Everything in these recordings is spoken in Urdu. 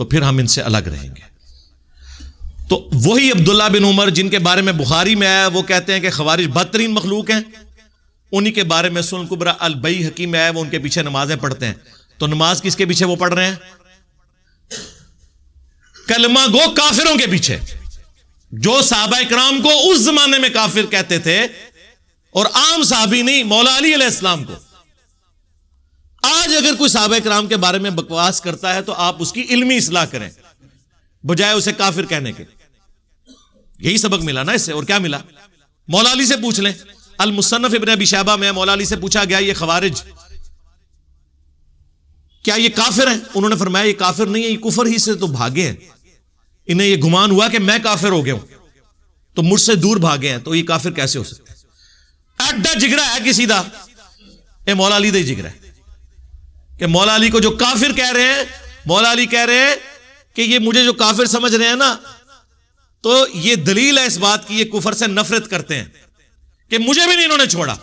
تو پھر ہم ان سے الگ رہیں گے. تو وہی عبداللہ بن عمر جن کے بارے میں بخاری میں آیا وہ کہتے ہیں کہ خوارج بدترین مخلوق ہیں, انہی کے بارے میں سنن کبری البیہقی میں آیا وہ ان کے پیچھے نمازیں پڑھتے ہیں. تو نماز کس کے پیچھے وہ پڑھ رہے ہیں؟ کلمہ گو کافروں کے پیچھے, جو صحابہ اکرام کو اس زمانے میں کافر کہتے تھے, اور عام صحابی نہیں, مولا علی علیہ السلام کو. آج اگر کوئی صحابہ اکرام کے بارے میں بکواس کرتا ہے تو آپ اس کی علمی اصلاح کریں بجائے اسے کافر کہنے کے. یہی سبق ملا نا اس سے, اور کیا ملا؟ مولا علی سے پوچھ لیں, المصنف ابن ابی شیبہ میں مولا علی سے پوچھا گیا یہ خوارج کیا یہ کافر ہیں؟ انہوں نے فرمایا یہ کافر نہیں ہے, یہ کفر ہی سے تو بھاگے ہیں, انہیں یہ گمان ہوا کہ میں کافر ہو گیا ہوں تو مجھ سے دور بھاگے ہیں, تو یہ کافر کیسے ہو سکتے ہیں؟ اڈا جگرا ہے کسی دا, اے مولا علی دا ہی جگرا ہے کہ مولا علی کو جو کافر کہہ رہے ہیں, مولا علی کہہ رہے ہیں کہ یہ مجھے جو کافر سمجھ رہے ہیں نا, تو یہ دلیل ہے اس بات کی یہ کفر سے نفرت کرتے ہیں کہ مجھے بھی نہیں انہوں نے چھوڑا.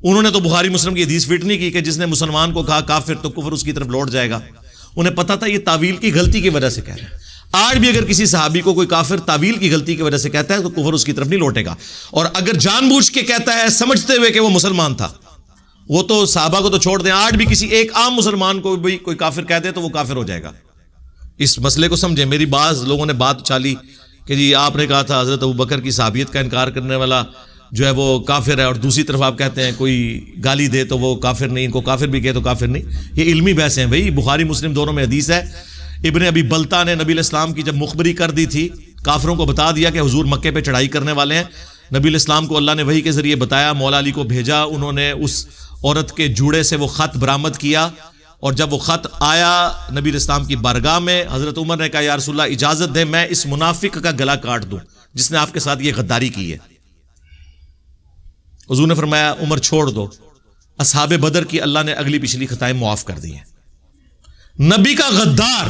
انہوں نے تو بخاری مسلم کی حدیث فٹ نہیں کی کہ جس نے مسلمان کو کہا کافر تو کفر اس کی طرف لوٹ جائے گا. انہیں پتا تھا یہ تعویل کی غلطی کی وجہ سے کہہ رہے ہیں. آج بھی اگر کسی صحابی کو کوئی کافر تعویل کی غلطی کی وجہ سے کہتا ہے تو کفر اس کی طرف نہیں لوٹے گا, اور اگر جان بوجھ کے کہتا ہے سمجھتے ہوئے کہ وہ مسلمان تھا, وہ تو صحابہ کو تو چھوڑ دیں, آج بھی کسی ایک عام مسلمان کو بھی کوئی کافر کہہ دے تو وہ کافر ہو جائے گا. اس مسئلے کو سمجھیں. میری بعض لوگوں نے بات چالی کہ جی آپ نے کہا تھا حضرت ابوبکر کی صحابیت کا انکار کرنے والا جو ہے وہ کافر ہے, اور دوسری طرف آپ کہتے ہیں کوئی گالی دے تو وہ کافر نہیں, ان کو کافر بھی کہے تو کافر نہیں. یہ علمی بحث ہیں بھائی, بخاری مسلم دونوں میں حدیث ہے. ابن ابی بلتا نے نبی علیہ السلام کی جب مخبری کر دی تھی, کافروں کو بتا دیا کہ حضور مکے پہ چڑھائی کرنے والے ہیں, نبی علیہ السلام کو اللہ نے وحی کے ذریعے بتایا, مولا علی کو بھیجا, انہوں نے اس عورت کے جوڑے سے وہ خط برآمد کیا, اور جب وہ خط آیا نبی علیہ السلام کی بارگاہ میں, حضرت عمر نے کہا یا رسول اللہ اجازت دے میں اس منافق کا گلا کاٹ دوں جس نے آپ کے ساتھ یہ غداری کی ہے. حضور نے فرمایا عمر چھوڑ دو, اصحاب بدر کی اللہ نے اگلی پچھلی خطائیں معاف کر دی ہیں. نبی کا غدار,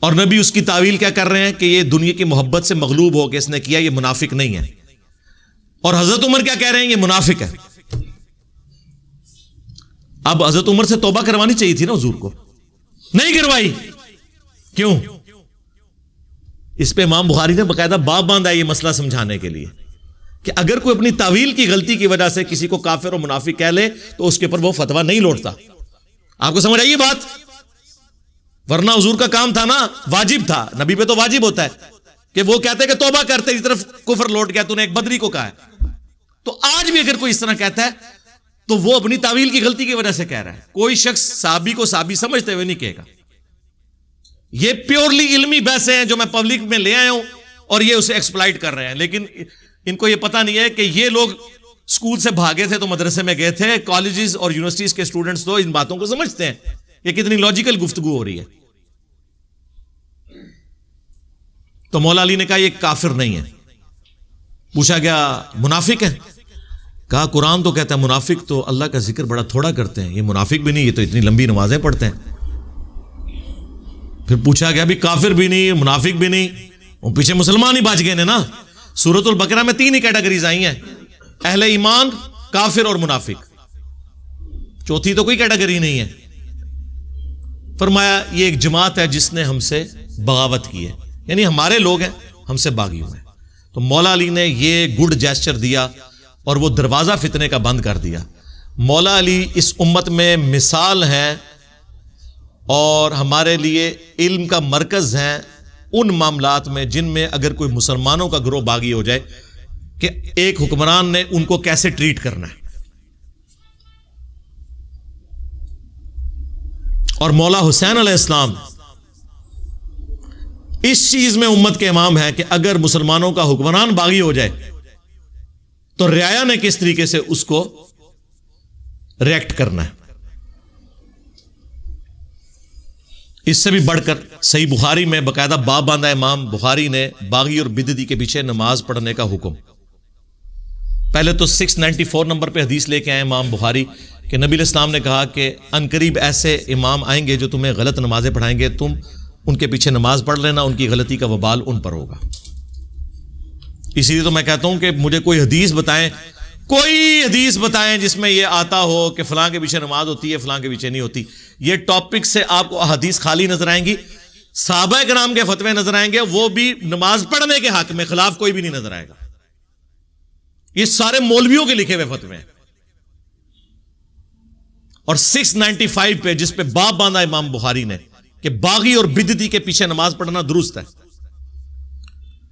اور نبی اس کی تعویل کیا کر رہے ہیں کہ یہ دنیا کی محبت سے مغلوب ہو کے اس نے کیا, یہ منافق نہیں ہے. اور حضرت عمر کیا کہہ رہے ہیں, یہ منافق ہے. اب حضرت عمر سے توبہ کروانی چاہیے تھی نا حضور کو, نہیں کروائی. کیوں؟ اس پہ امام بخاری نے باقاعدہ باب باندھا یہ مسئلہ سمجھانے کے لیے کہ اگر کوئی اپنی تعویل کی غلطی کی وجہ سے کسی کو کافر اور منافق کہہ لے تو اس کے اوپر وہ فتویٰ نہیں لوٹتا. آپ کو سمجھ آئیے بات؟ ورنہ حضور کا کام تھا نا, واجب تھا, نبی پہ تو واجب ہوتا ہے کہ وہ کہتے کہ توبہ کر, تیری طرف کفر لوٹ گیا, تو نے ایک بدری کو کہا ہے. تو آج بھی اگر کوئی اس طرح کہتا ہے تو وہ اپنی تعویل کی غلطی کی وجہ سے کہہ رہا ہے. کوئی شخص صحابی کو صحابی سمجھتے ہوئے نہیں کہے گا. یہ پیورلی علمی بحثیں ہیں جو میں پبلک میں لے آیا ہوں, اور یہ اسے ایکسپلائٹ کر رہے ہیں. لیکن ان کو یہ پتا نہیں ہے کہ یہ لوگ اسکول سے بھاگے تھے تو مدرسے میں گئے تھے, کالجز اور یونیورسٹیز کے اسٹوڈنٹس تو ان باتوں کو سمجھتے ہیں. یہ کتنی لاجیکل گفتگو ہو رہی ہے. تو مولا علی نے کہا یہ کافر نہیں ہے. پوچھا گیا منافق ہے؟ کہا قرآن تو کہتا ہے منافق تو اللہ کا ذکر بڑا تھوڑا کرتے ہیں, یہ منافق بھی نہیں, یہ تو اتنی لمبی نمازیں پڑھتے ہیں. پھر پوچھا گیا بھی کافر بھی نہیں منافق بھی نہیں, وہ پیچھے مسلمان ہی بچ گئے نا. سورۃ البقرہ میں 3 ہی کیٹیگریز آئی ہیں, اہل ایمان, کافر اور منافق. چوتھی تو کوئی کیٹیگری نہیں ہے. فرمایا یہ ایک جماعت ہے جس نے ہم سے بغاوت کی ہے, یعنی ہمارے لوگ ہیں, ہم سے باغی ہوئے. تو مولا علی نے یہ گڈ جیسچر دیا اور وہ دروازہ فتنے کا بند کر دیا. مولا علی اس امت میں مثال ہیں اور ہمارے لیے علم کا مرکز ہیں ان معاملات میں جن میں اگر کوئی مسلمانوں کا گروہ باغی ہو جائے کہ ایک حکمران نے ان کو کیسے ٹریٹ کرنا ہے. اور مولا حسین علیہ السلام اس چیز میں امت کے امام ہے کہ اگر مسلمانوں کا حکمران باغی ہو جائے تو رعایا نے کس طریقے سے اس کو ریئیکٹ کرنا ہے. اس سے بھی بڑھ کر صحیح بخاری میں باقاعدہ باب باندھا امام بخاری نے باغی اور بدعتی کے پیچھے نماز پڑھنے کا حکم. پہلے تو 694 نمبر پہ حدیث لے کے آئے امام بخاری کہ نبی علیہ السلام نے کہا کہ عنقریب ایسے امام آئیں گے جو تمہیں غلط نمازیں پڑھائیں گے, تم ان کے پیچھے نماز پڑھ لینا, ان کی غلطی کا وبال ان پر ہوگا. اسی لیے تو میں کہتا ہوں کہ مجھے کوئی حدیث بتائیں, کوئی حدیث بتائیں جس میں یہ آتا ہو کہ فلاں کے پیچھے نماز ہوتی ہے، فلاں کے پیچھے نہیں ہوتی. یہ ٹاپک سے آپ کو حدیث خالی نظر آئیں گی. صحابہ کرام کے فتوے نظر آئیں گے، وہ بھی نماز پڑھنے کے حق میں خلاف کوئی بھی نہیں نظر آئے گا. یہ سارے مولویوں کے لکھے ہوئے فتوے ہیں. اور 695 پہ جس پہ باب باندھا امام بخاری نے کہ باغی اور بدعتی کے پیچھے نماز پڑھنا درست ہے،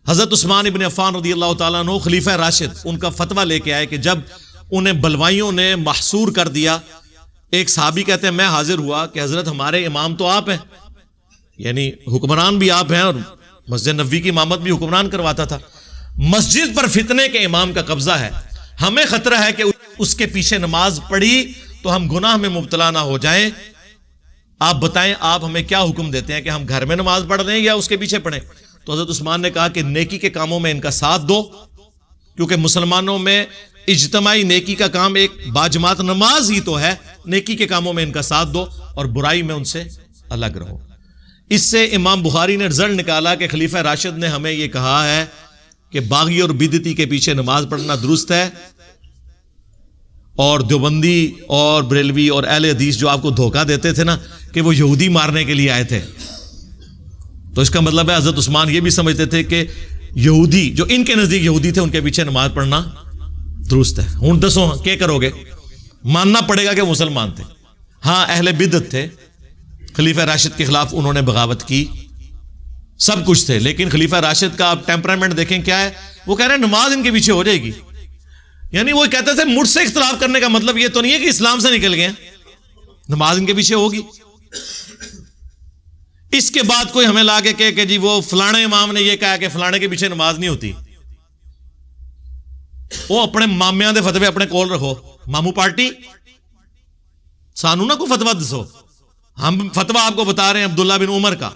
حضرت عثمان ابن عفان رضی اللہ تعالیٰ عنہ خلیفہ راشد ان کا فتویٰ لے کے آئے کہ جب انہیں بلوائیوں نے محصور کر دیا، ایک صحابی کہتے ہیں میں حاضر ہوا کہ حضرت ہمارے امام تو آپ ہیں، یعنی حکمران بھی آپ ہیں، اور مسجد نبوی کی امامت بھی حکمران کرواتا تھا، مسجد پر فتنے کے امام کا قبضہ ہے، ہمیں خطرہ ہے کہ اس کے پیچھے نماز پڑھی تو ہم گناہ میں مبتلا نہ ہو جائیں، آپ بتائیں آپ ہمیں کیا حکم دیتے ہیں کہ ہم گھر میں نماز پڑھ لیں یا اس کے پیچھے پڑھیں؟ تو حضرت عثمان نے کہا کہ نیکی کے کاموں میں ان کا ساتھ دو، کیونکہ مسلمانوں میں اجتماعی نیکی کا کام ایک باجماعت نماز ہی تو ہے، نیکی کے کاموں میں ان کا ساتھ دو اور برائی میں ان سے الگ رہو. اس سے امام بخاری نے رزلٹ نکالا کہ خلیفہ راشد نے ہمیں یہ کہا ہے کہ باغی اور بدعتی کے پیچھے نماز پڑھنا درست ہے، اور دیوبندی اور بریلوی اور اہل حدیث جو آپ کو دھوکہ دیتے تھے نا کہ وہ یہودی مارنے کے لیے آئے تھے، تو اس کا مطلب ہے حضرت عثمان یہ بھی سمجھتے تھے کہ یہودی جو ان کے نزدیک یہودی تھے ان کے پیچھے نماز پڑھنا درست ہے. ہوں دسو کیا کرو گے؟ ماننا پڑے گا کہ مسلمان تھے. ہاں اہل بدعت تھے، خلیفہ راشد کے خلاف انہوں نے بغاوت کی، سب کچھ تھے، لیکن خلیفہ راشد کا آپ ٹیمپرامنٹ دیکھیں کیا ہے، وہ کہہ رہے ہیں نماز ان کے پیچھے ہو جائے گی. یعنی وہ کہتے تھے مجھ سے اختلاف کرنے کا مطلب یہ تو نہیں ہے کہ اسلام سے نکل گئے، نماز ان کے پیچھے ہوگی. اس کے بعد کوئی ہمیں لا کے کہے کہ جی وہ فلانے امام نے یہ کہا کہ فلانے کے پیچھے نماز نہیں ہوتی، وہ اپنے مامیاں دے فتوے اپنے کول رکھو. مامو پارٹی سانو نہ کوئی فتویٰ دسو، ہم فتویٰ آپ کو بتا رہے ہیں عبداللہ بن عمر کا،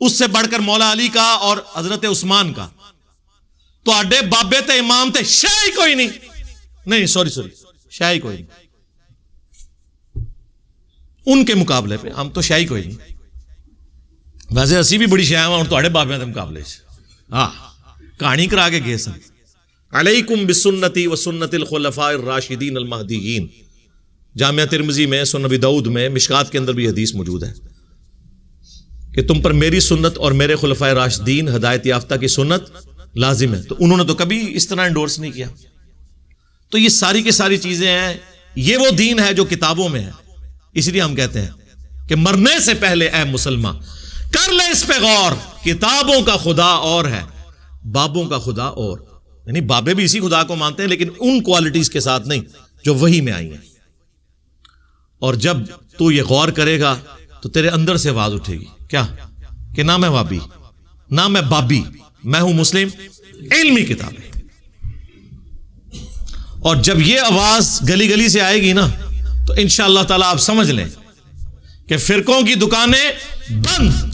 اس سے بڑھ کر مولا علی کا اور حضرت عثمان کا. تو آڈے بابے تے امام تے شاہی کوئی نہیں سوری شاہی کوئی نہیں، ان کے مقابلے پہ ہم تو شاہی کوئی نہیں. ویسے اسی بھی بڑی شاہ ہوں تو بابے کے مقابلے ہاں کہانی کرا کے گئے سن. علیکم بسنتی و سنت الخلفاء الراشدین المہدیین، جامعہ ترمذی میں، سنن ابی داؤد میں، مشکات کے اندر بھی حدیث موجود ہے کہ تم پر میری سنت اور میرے خلفاء راشدین ہدایت یافتہ کی سنت لازم ہے. تو انہوں نے تو کبھی اس طرح انڈورس نہیں کیا. تو یہ ساری کی ساری چیزیں ہیں، یہ وہ دین ہے جو کتابوں میں ہے. اس لیے ہم کہتے ہیں کہ مرنے سے پہلے اے مسلمان کر لے اس پہ غور، کتابوں کا خدا اور ہے، بابوں کا خدا اور، یعنی بابے بھی اسی خدا کو مانتے ہیں لیکن ان کوالٹیز کے ساتھ نہیں جو وحی میں آئی ہیں. اور جب تو یہ غور کرے گا تو تیرے اندر سے آواز اٹھے گی کیا کہ نہ میں وابی نہ میں بابی، میں ہوں مسلم، علمی کتاب ہے. اور جب یہ آواز گلی گلی سے آئے گی نا تو انشاءاللہ تعالی آپ سمجھ لیں کہ فرقوں کی دکانیں بند،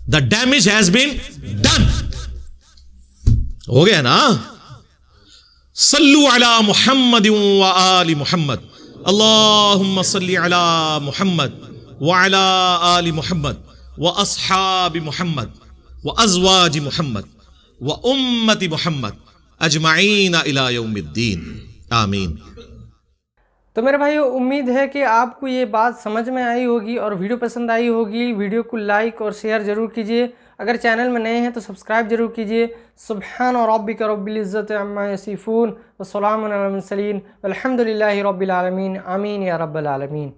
the damage has been done, ہو گیا نا. صلو علی محمد و آل محمد، اللہم صلی علی محمد وعلی آل محمد واصحاب محمد وازواج محمد وامت محمد اجمعین الی یوم الدین، آمین. تو میرے بھائیو امید ہے کہ آپ کو یہ بات سمجھ میں آئی ہوگی اور ویڈیو پسند آئی ہوگی. ویڈیو کو لائک اور شیئر ضرور کیجئے. اگر چینل میں نئے ہیں تو سبسکرائب ضرور کیجئے. سبحان ربک رب العزت عما یصفون وسلام علی المرسلین والحمد للہ رب العالمین، آمین یا رب العالمین.